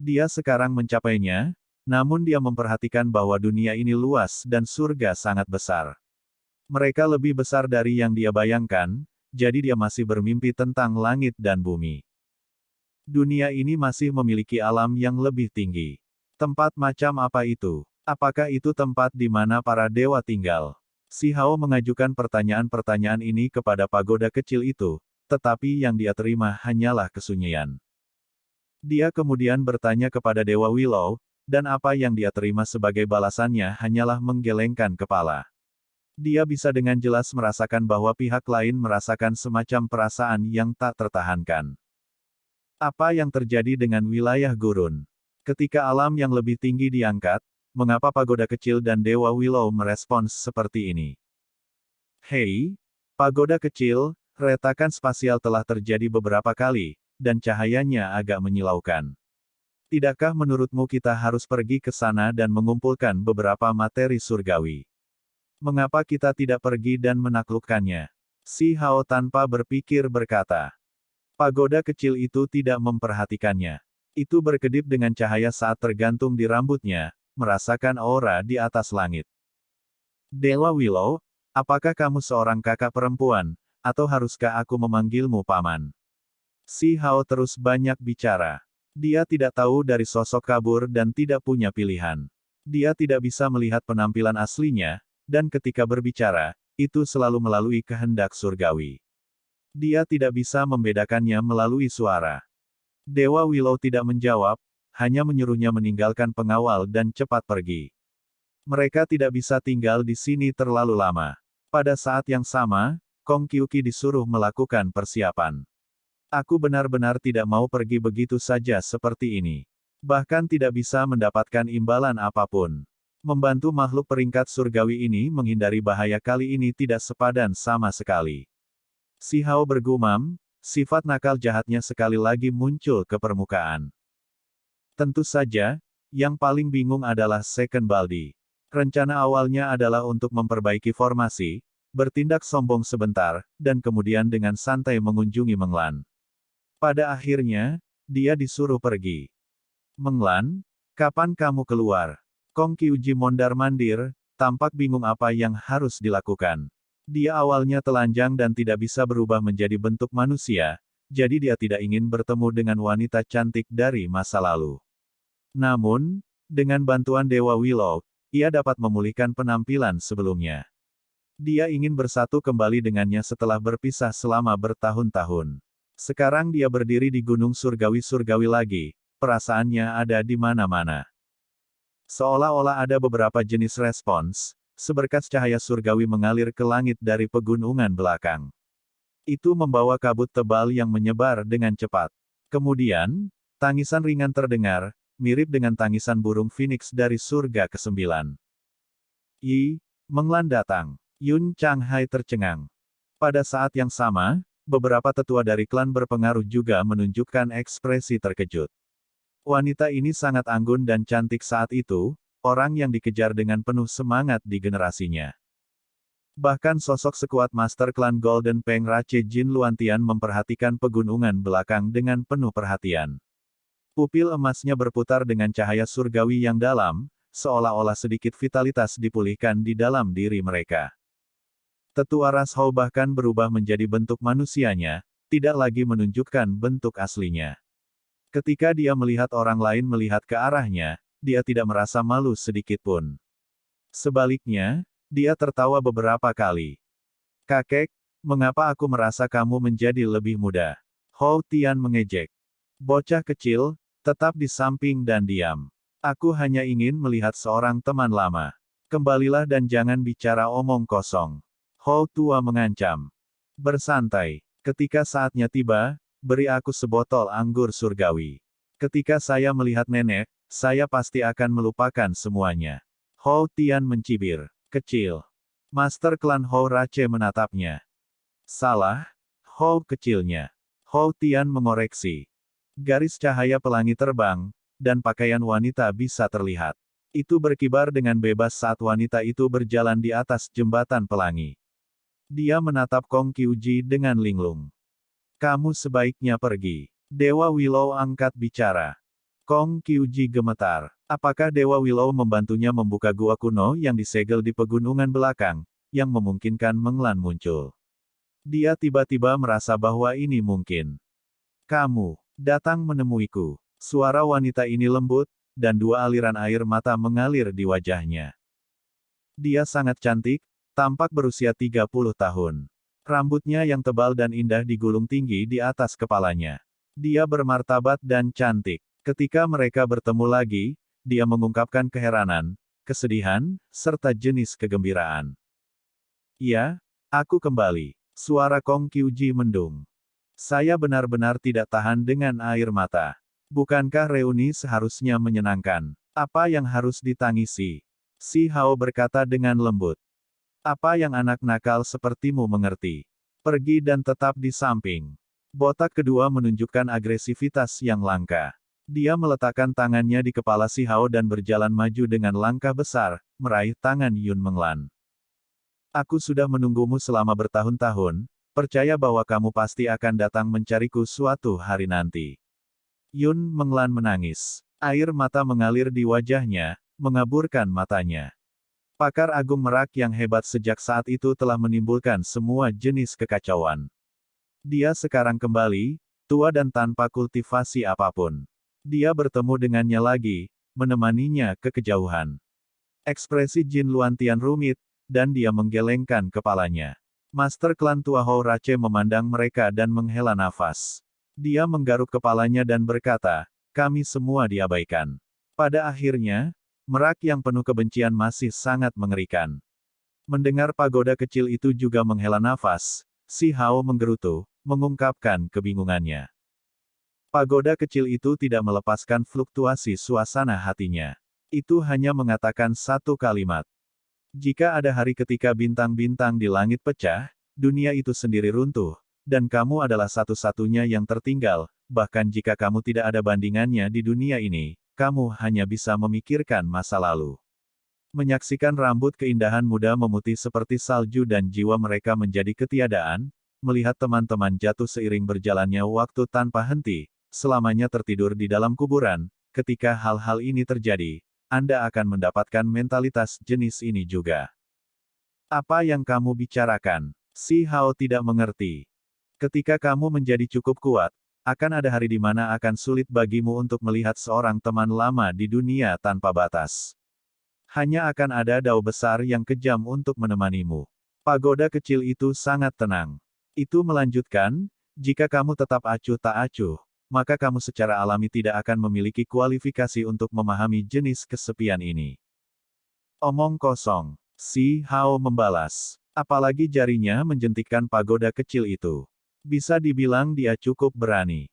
Dia sekarang mencapainya, namun dia memperhatikan bahwa dunia ini luas dan surga sangat besar. Mereka lebih besar dari yang dia bayangkan, jadi dia masih bermimpi tentang langit dan bumi. Dunia ini masih memiliki alam yang lebih tinggi. Tempat macam apa itu? Apakah itu tempat di mana para dewa tinggal? Si Hao mengajukan pertanyaan-pertanyaan ini kepada pagoda kecil itu, tetapi yang dia terima hanyalah kesunyian. Dia kemudian bertanya kepada Dewa Willow, dan apa yang dia terima sebagai balasannya hanyalah menggelengkan kepala. Dia bisa dengan jelas merasakan bahwa pihak lain merasakan semacam perasaan yang tak tertahankan. Apa yang terjadi dengan wilayah gurun? Ketika alam yang lebih tinggi diangkat, mengapa pagoda kecil dan Dewa Willow merespons seperti ini? Hei, pagoda kecil, Retakan spasial telah terjadi beberapa kali, dan cahayanya agak menyilaukan. Tidakkah menurutmu kita harus pergi ke sana dan mengumpulkan beberapa materi surgawi? Mengapa kita tidak pergi dan menaklukkannya? Si Hao tanpa berpikir berkata. Pagoda kecil itu tidak memperhatikannya. Itu berkedip dengan cahaya saat tergantung di rambutnya, merasakan aura di atas langit. Dewa Willow, apakah kamu seorang kakak perempuan, atau haruskah aku memanggilmu paman? Si Hao terus banyak bicara. Dia tidak tahu dari sosok kabur dan tidak punya pilihan. Dia tidak bisa melihat penampilan aslinya, dan ketika berbicara, itu selalu melalui kehendak surgawi. Dia tidak bisa membedakannya melalui suara. Dewa Willow tidak menjawab, hanya menyuruhnya meninggalkan pengawal dan cepat pergi. Mereka tidak bisa tinggal di sini terlalu lama. Pada saat yang sama, Kong Qiuqi disuruh melakukan persiapan. Aku benar-benar tidak mau pergi begitu saja seperti ini. Bahkan tidak bisa mendapatkan imbalan apapun. Membantu makhluk peringkat surgawi ini menghindari bahaya kali ini tidak sepadan sama sekali. Si Hao bergumam, sifat nakal jahatnya sekali lagi muncul ke permukaan. Tentu saja, yang paling bingung adalah Second Baldi. Rencana awalnya adalah untuk memperbaiki formasi, bertindak sombong sebentar, dan kemudian dengan santai mengunjungi Menglan. Pada akhirnya, dia disuruh pergi. Menglan, kapan kamu keluar? Kong Qiuqi mondar-mandir, tampak bingung apa yang harus dilakukan. Dia awalnya telanjang dan tidak bisa berubah menjadi bentuk manusia, jadi dia tidak ingin bertemu dengan wanita cantik dari masa lalu. Namun, dengan bantuan Dewa Willow, ia dapat memulihkan penampilan sebelumnya. Dia ingin bersatu kembali dengannya setelah berpisah selama bertahun-tahun. Sekarang dia berdiri di gunung surgawi-surgawi lagi, perasaannya ada di mana-mana. Seolah-olah ada beberapa jenis respons, seberkas cahaya surgawi mengalir ke langit dari pegunungan belakang. Itu membawa kabut tebal yang menyebar dengan cepat. Kemudian, tangisan ringan terdengar, mirip dengan tangisan burung phoenix dari surga ke-9. Menglan datang. Yun Changhai tercengang. Pada saat yang sama, beberapa tetua dari klan berpengaruh juga menunjukkan ekspresi terkejut. Wanita ini sangat anggun dan cantik saat itu, orang yang dikejar dengan penuh semangat di generasinya. Bahkan sosok sekuat Master Klan Golden Peng Rache Jin Luantian memperhatikan pegunungan belakang dengan penuh perhatian. Pupil emasnya berputar dengan cahaya surgawi yang dalam, seolah-olah sedikit vitalitas dipulihkan di dalam diri mereka. Tetua ras Hou bahkan berubah menjadi bentuk manusianya, tidak lagi menunjukkan bentuk aslinya. Ketika dia melihat orang lain melihat ke arahnya, dia tidak merasa malu sedikit pun. Sebaliknya, dia tertawa beberapa kali. Kakek, mengapa aku merasa kamu menjadi lebih muda? Hou Tian mengejek. Bocah kecil, tetap di samping dan diam. Aku hanya ingin melihat seorang teman lama. Kembalilah dan jangan bicara omong kosong. Hou tua mengancam. Bersantai. Ketika saatnya tiba, beri aku sebotol anggur surgawi. Ketika saya melihat nenek, saya pasti akan melupakan semuanya. Hou Tian mencibir. Kecil. Master Klan Hou Rache menatapnya. Salah. Hou kecilnya. Hou Tian mengoreksi. Garis cahaya pelangi terbang, dan pakaian wanita bisa terlihat. Itu berkibar dengan bebas saat wanita itu berjalan di atas jembatan pelangi. Dia menatap Kong Qiuqi dengan linglung. Kamu sebaiknya pergi. Dewa Willow angkat bicara. Kong Qiuqi gemetar. Apakah Dewa Willow membantunya membuka gua kuno yang disegel di pegunungan belakang, yang memungkinkan Menglan muncul? Dia tiba-tiba merasa bahwa ini mungkin. Kamu datang menemuiku. Suara wanita ini lembut, dan dua aliran air mata mengalir di wajahnya. Dia sangat cantik, tampak berusia 30 tahun. Rambutnya yang tebal dan indah digulung tinggi di atas kepalanya. Dia bermartabat dan cantik. Ketika mereka bertemu lagi, dia mengungkapkan keheranan, kesedihan, serta jenis kegembiraan. Ya, aku kembali. Suara Kong Qiuqi mendung. Saya benar-benar tidak tahan dengan air mata. Bukankah reuni seharusnya menyenangkan? Apa yang harus ditangisi? Si Hao berkata dengan lembut. Apa yang anak nakal sepertimu mengerti? Pergi dan tetap di samping. Botak kedua menunjukkan agresivitas yang langka. Dia meletakkan tangannya di kepala si Hao dan berjalan maju dengan langkah besar, meraih tangan Yun Menglan. Aku sudah menunggumu selama bertahun-tahun, percaya bahwa kamu pasti akan datang mencariku suatu hari nanti. Yun Menglan menangis. Air mata mengalir di wajahnya, mengaburkan matanya. Pakar agung merak yang hebat sejak saat itu telah menimbulkan semua jenis kekacauan. Dia sekarang kembali, tua dan tanpa kultivasi apapun. Dia bertemu dengannya lagi, menemaninya ke kejauhan. Ekspresi Jin Luantian rumit, dan dia menggelengkan kepalanya. Master klan tua Hou Rache memandang mereka dan menghela nafas. Dia menggaruk kepalanya dan berkata, kami semua diabaikan. Pada akhirnya, merak yang penuh kebencian masih sangat mengerikan. Mendengar pagoda kecil itu juga menghela nafas, si Hao menggerutu, mengungkapkan kebingungannya. Pagoda kecil itu tidak melepaskan fluktuasi suasana hatinya. Itu hanya mengatakan satu kalimat. Jika ada hari ketika bintang-bintang di langit pecah, dunia itu sendiri runtuh, dan kamu adalah satu-satunya yang tertinggal, bahkan jika kamu tidak ada bandingannya di dunia ini, kamu hanya bisa memikirkan masa lalu. Menyaksikan rambut keindahan muda memutih seperti salju dan jiwa mereka menjadi ketiadaan, melihat teman-teman jatuh seiring berjalannya waktu tanpa henti, selamanya tertidur di dalam kuburan, ketika hal-hal ini terjadi, Anda akan mendapatkan mentalitas jenis ini juga. Apa yang kamu bicarakan? Si Hao tidak mengerti. Ketika kamu menjadi cukup kuat, akan ada hari di mana akan sulit bagimu untuk melihat seorang teman lama di dunia tanpa batas. Hanya akan ada dao besar yang kejam untuk menemanimu. Pagoda kecil itu sangat tenang. Itu melanjutkan, jika kamu tetap acuh tak acuh, maka kamu secara alami tidak akan memiliki kualifikasi untuk memahami jenis kesepian ini. Omong kosong. Si Hao membalas. Apalagi jarinya menjentikkan pagoda kecil itu. Bisa dibilang dia cukup berani.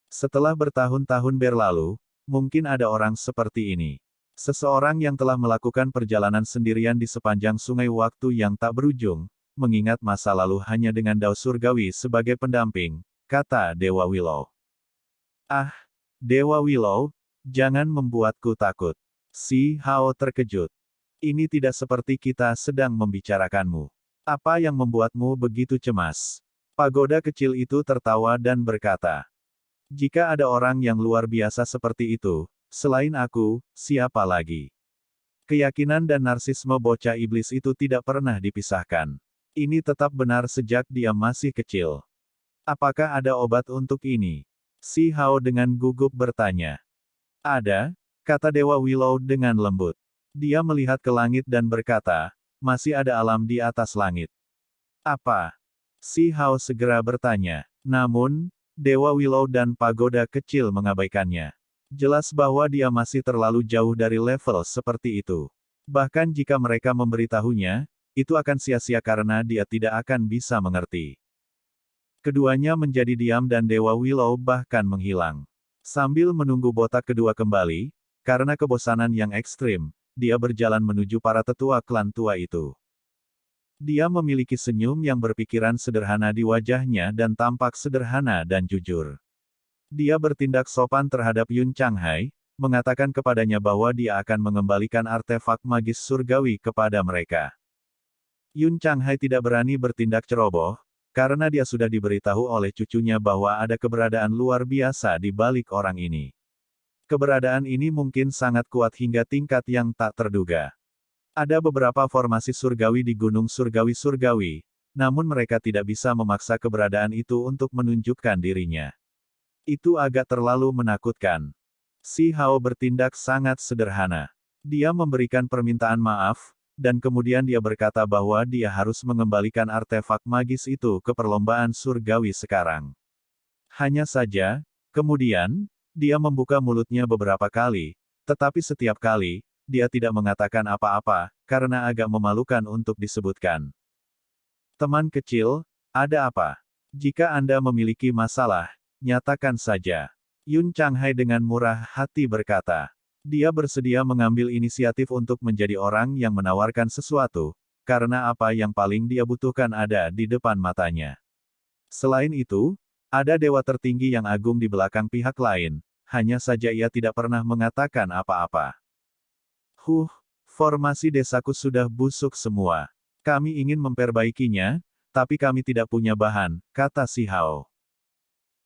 Setelah bertahun-tahun berlalu, mungkin ada orang seperti ini. Seseorang yang telah melakukan perjalanan sendirian di sepanjang sungai waktu yang tak berujung, mengingat masa lalu hanya dengan dao surgawi sebagai pendamping, kata Dewa Willow. Ah, Dewa Willow, jangan membuatku takut. Si Hao terkejut. Ini tidak seperti kita sedang membicarakanmu. Apa yang membuatmu begitu cemas? Pagoda kecil itu tertawa dan berkata, jika ada orang yang luar biasa seperti itu, selain aku, siapa lagi? Keyakinan dan narsisme bocah iblis itu tidak pernah dipisahkan. Ini tetap benar sejak dia masih kecil. Apakah ada obat untuk ini? Si Hao dengan gugup bertanya. Ada, kata Dewa Willow dengan lembut. Dia melihat ke langit dan berkata, masih ada alam di atas langit. Apa? Si Hao segera bertanya. Namun, Dewa Willow dan pagoda kecil mengabaikannya. Jelas bahwa dia masih terlalu jauh dari level seperti itu. Bahkan jika mereka memberitahunya, itu akan sia-sia karena dia tidak akan bisa mengerti. Keduanya menjadi diam dan Dewa Willow bahkan menghilang. Sambil menunggu botak kedua kembali, karena kebosanan yang ekstrim, dia berjalan menuju para tetua klan tua itu. Dia memiliki senyum yang berpikiran sederhana di wajahnya dan tampak sederhana dan jujur. Dia bertindak sopan terhadap Yun Changhai, mengatakan kepadanya bahwa dia akan mengembalikan artefak magis surgawi kepada mereka. Yun Changhai tidak berani bertindak ceroboh, karena dia sudah diberitahu oleh cucunya bahwa ada keberadaan luar biasa di balik orang ini. Keberadaan ini mungkin sangat kuat hingga tingkat yang tak terduga. Ada beberapa formasi surgawi di Gunung Surgawi-Surgawi, namun mereka tidak bisa memaksa keberadaan itu untuk menunjukkan dirinya. Itu agak terlalu menakutkan. Si Hao bertindak sangat sederhana. Dia memberikan permintaan maaf, dan kemudian dia berkata bahwa dia harus mengembalikan artefak magis itu ke perlombaan surgawi sekarang. Hanya saja, kemudian, dia membuka mulutnya beberapa kali, tetapi setiap kali, dia tidak mengatakan apa-apa, karena agak memalukan untuk disebutkan. Teman kecil, ada apa? Jika Anda memiliki masalah, nyatakan saja. Yun Changhai dengan murah hati berkata. Dia bersedia mengambil inisiatif untuk menjadi orang yang menawarkan sesuatu, karena apa yang paling dia butuhkan ada di depan matanya. Selain itu, ada dewa tertinggi yang agung di belakang pihak lain, hanya saja ia tidak pernah mengatakan apa-apa. Formasi desaku sudah busuk semua. Kami ingin memperbaikinya, tapi kami tidak punya bahan, kata si Hao.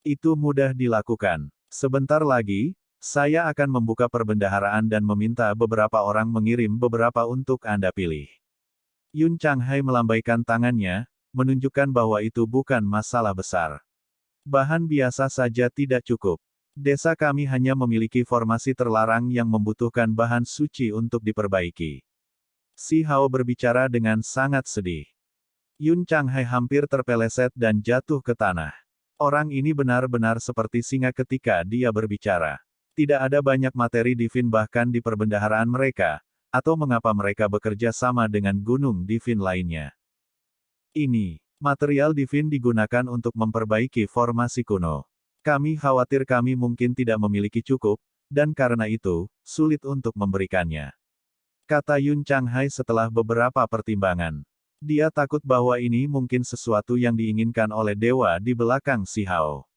Itu mudah dilakukan. Sebentar lagi, saya akan membuka perbendaharaan dan meminta beberapa orang mengirim beberapa untuk Anda pilih. Yun Changhai melambaikan tangannya, menunjukkan bahwa itu bukan masalah besar. Bahan biasa saja tidak cukup. Desa kami hanya memiliki formasi terlarang yang membutuhkan bahan suci untuk diperbaiki. Si Hao berbicara dengan sangat sedih. Yun Changhai hampir terpeleset dan jatuh ke tanah. Orang ini benar-benar seperti singa ketika dia berbicara. Tidak ada banyak materi divin bahkan di perbendaharaan mereka, atau mengapa mereka bekerja sama dengan gunung divin lainnya. Ini, material divin digunakan untuk memperbaiki formasi kuno. Kami khawatir kami mungkin tidak memiliki cukup, dan karena itu, sulit untuk memberikannya. Kata Yun Changhai setelah beberapa pertimbangan. Dia takut bahwa ini mungkin sesuatu yang diinginkan oleh dewa di belakang si Hao.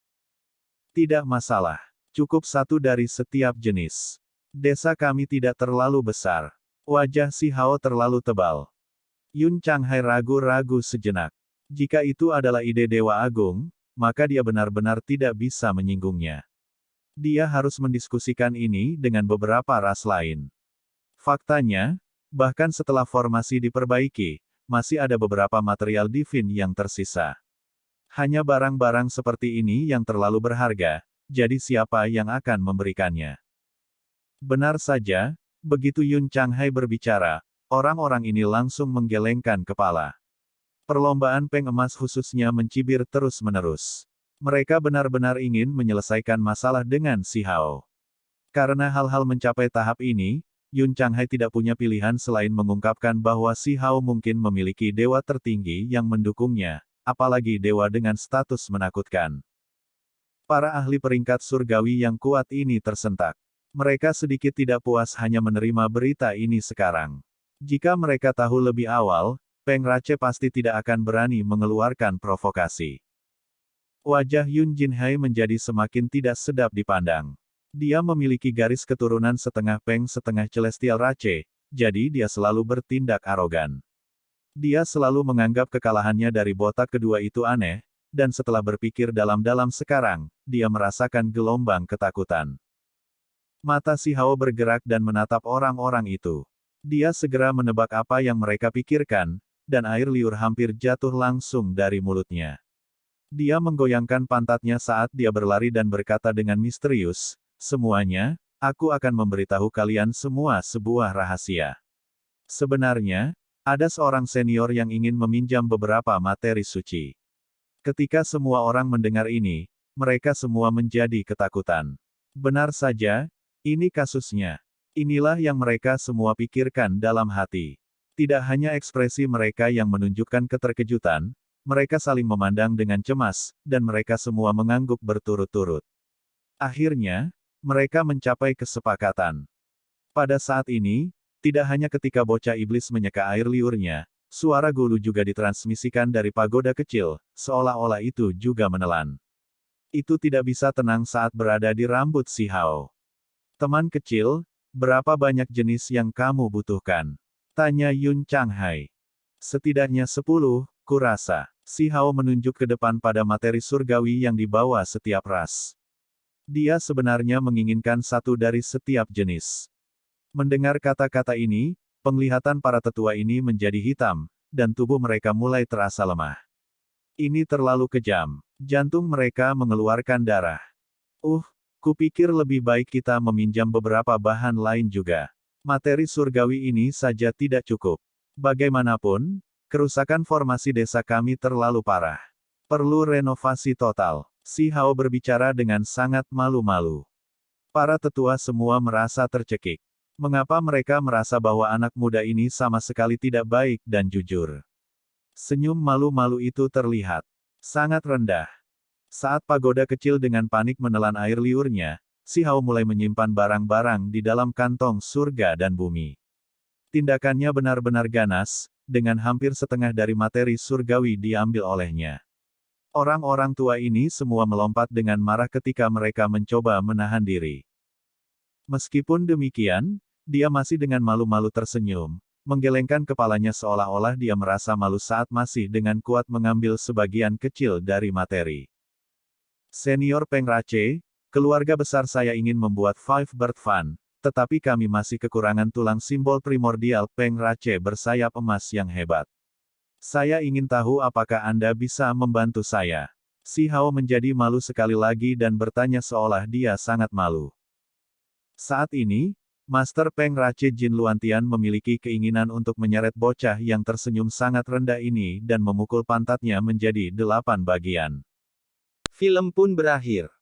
Tidak masalah. Cukup satu dari setiap jenis. Desa kami tidak terlalu besar. Wajah si Hao terlalu tebal. Yun Changhai ragu-ragu sejenak. Jika itu adalah ide Dewa Agung, maka dia benar-benar tidak bisa menyinggungnya. Dia harus mendiskusikan ini dengan beberapa ras lain. Faktanya, bahkan setelah formasi diperbaiki, masih ada beberapa material divin yang tersisa. Hanya barang-barang seperti ini yang terlalu berharga, jadi siapa yang akan memberikannya? Benar saja, begitu Yun Changhai berbicara, orang-orang ini langsung menggelengkan kepala. Perlombaan peng emas khususnya mencibir terus-menerus. Mereka benar-benar ingin menyelesaikan masalah dengan si Hao. Karena hal-hal mencapai tahap ini, Yun Changhai tidak punya pilihan selain mengungkapkan bahwa si Hao mungkin memiliki dewa tertinggi yang mendukungnya, apalagi dewa dengan status menakutkan. Para ahli peringkat surgawi yang kuat ini tersentak. Mereka sedikit tidak puas hanya menerima berita ini sekarang. Jika mereka tahu lebih awal, Peng Rache pasti tidak akan berani mengeluarkan provokasi. Wajah Yun Jinhai menjadi semakin tidak sedap dipandang. Dia memiliki garis keturunan setengah Peng setengah Celestial Rache, jadi dia selalu bertindak arogan. Dia selalu menganggap kekalahannya dari botak kedua itu aneh, dan setelah berpikir dalam-dalam sekarang, dia merasakan gelombang ketakutan. Mata si Hao bergerak dan menatap orang-orang itu. Dia segera menebak apa yang mereka pikirkan, dan air liur hampir jatuh langsung dari mulutnya. Dia menggoyangkan pantatnya saat dia berlari dan berkata dengan misterius, "Semuanya, aku akan memberitahu kalian semua sebuah rahasia. Sebenarnya, ada seorang senior yang ingin meminjam beberapa materi suci." Ketika semua orang mendengar ini, mereka semua menjadi ketakutan. Benar saja, ini kasusnya. Inilah yang mereka semua pikirkan dalam hati. Tidak hanya ekspresi mereka yang menunjukkan keterkejutan, mereka saling memandang dengan cemas, dan mereka semua mengangguk berturut-turut. Akhirnya, mereka mencapai kesepakatan. Pada saat ini, tidak hanya ketika bocah iblis menyeka air liurnya, suara gulu juga ditransmisikan dari pagoda kecil, seolah-olah itu juga menelan. Itu tidak bisa tenang saat berada di rambut si Hao. Teman kecil, berapa banyak jenis yang kamu butuhkan? Tanya Yun Changhai. Setidaknya 10, kurasa. Si Hao menunjuk ke depan pada materi surgawi yang dibawa setiap ras. Dia sebenarnya menginginkan satu dari setiap jenis. Mendengar kata-kata ini, penglihatan para tetua ini menjadi hitam, dan tubuh mereka mulai terasa lemah. Ini terlalu kejam. Jantung mereka mengeluarkan darah. Kupikir lebih baik kita meminjam beberapa bahan lain juga. Materi surgawi ini saja tidak cukup. Bagaimanapun, kerusakan formasi desa kami terlalu parah. Perlu renovasi total. Si Hao berbicara dengan sangat malu-malu. Para tetua semua merasa tercekik. Mengapa mereka merasa bahwa anak muda ini sama sekali tidak baik dan jujur? Senyum malu-malu itu terlihat sangat rendah. Saat pagoda kecil dengan panik menelan air liurnya, si Hao mulai menyimpan barang-barang di dalam kantong surga dan bumi. Tindakannya benar-benar ganas, dengan hampir setengah dari materi surgawi diambil olehnya. Orang-orang tua ini semua melompat dengan marah ketika mereka mencoba menahan diri. Meskipun demikian, dia masih dengan malu-malu tersenyum, menggelengkan kepalanya seolah-olah dia merasa malu saat masih dengan kuat mengambil sebagian kecil dari materi. Senior Peng Rache, keluarga besar saya ingin membuat Five Bird Fan, tetapi kami masih kekurangan tulang simbol primordial Peng Rache bersayap emas yang hebat. Saya ingin tahu apakah Anda bisa membantu saya. Si Hao menjadi malu sekali lagi dan bertanya seolah dia sangat malu. Saat ini, Master Peng Rache Jin Luantian memiliki keinginan untuk menyeret bocah yang tersenyum sangat rendah ini dan memukul pantatnya menjadi 8 bagian. Film pun berakhir.